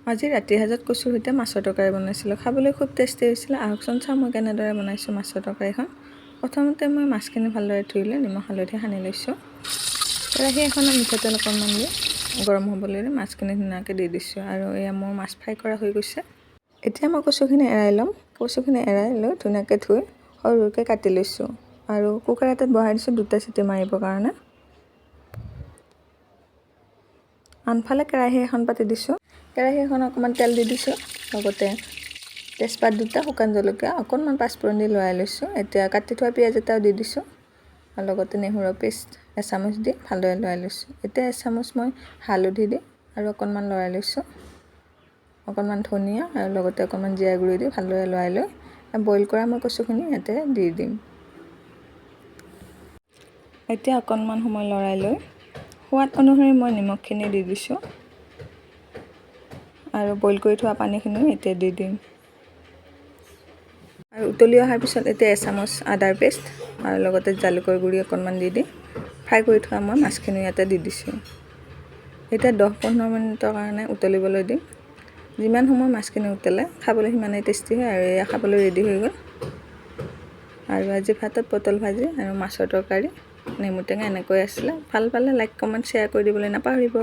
আজি ৰাতিৰ সাজত কচুৰ সৈতে মাছৰ তৰকাৰী বনাইছিলোঁ। খাবলৈ খুব টেষ্টি হৈছিলে। আহকচোন চাওঁ মই কেনেদৰে বনাইছোঁ মাছৰ তৰকাৰীখন। প্ৰথমতে মই মাছখিনি ভালদৰে ধুই লৈ নিমখ হালধি সানি লৈছোঁ। কেৰাহী এখনত মিঠাতেল অকণমান দি গৰম হ'বলৈ দি মাছখিনি ধুনীয়াকৈ দি দিছোঁ। আৰু এয়া মোৰ মাছ ফ্ৰাই কৰা হৈ গৈছে। এতিয়া মই কচুখিনি এৰাই ল'ম। কচুখিনি এৰাই লৈ ধুনীয়াকৈ ধুই সৰু সৰুকৈ কাটি লৈছোঁ। আৰু কুকাৰ এটাত বহাই দিছোঁ 2টা চিটি মাৰিবৰ কাৰণে। আনফালে কেৰাহী এখন পাতি দিছোঁ। কেৰাহী এখন অকণমান তেল দি দিছোঁ। লগতে তেজপাত 2টা, শুকান জলকীয়া অকণমান পাঁচফোৰণ দি লৰাই লৈছোঁ। এতিয়া কাটি থোৱা পিঁয়াজ এটাও দি দিছোঁ। আৰু লগতে নহৰুৰ পেষ্ট এচামুচ দি ভালদৰে লৰাই লৈছোঁ। এতিয়া এচামুচ মই হালধি দি আৰু অকণমান লৰাই লৈছোঁ। অকণমান ধনিয়া আৰু লগতে অকণমান জিৰা গুড়ি দি ভালদৰে লৰাই লৈ বইল কৰা মই কচুখিনি ইয়াতে দি দিম। এতিয়া অকণমান সময় লৰাই লৈ সোৱাদ অনুসৰি মই নিমখখিনি দি দিছোঁ। আৰু বইল কৰি থোৱা পানীখিনিও এতিয়া দি দিম। আৰু উতলি অহাৰ পিছত এতিয়া এচামুচ আদাৰ পেষ্ট আৰু লগতে জালুকৰ গুড়ি অকণমান দি ফ্ৰাই কৰি থোৱা মই মাছখিনি ইয়াতে দি দিছোঁ। এতিয়া 10-15 মিনিটৰ কাৰণে উতলিবলৈ দিম। যিমান সময় মাছখিনি উতলে খাবলৈ সিমানেই টেষ্টি হয়। আৰু এয়া খাবলৈ ৰেডি হৈ গ'ল। আৰু আজি ভাতত পটল ভাজি আৰু মাছৰ তৰকাৰী, নেমু টেঙা এনেকৈ আছিলে। ভাল পালে লাইক, কমেণ্ট, শ্বেয়াৰ কৰি দিবলৈ নাপাহৰিব।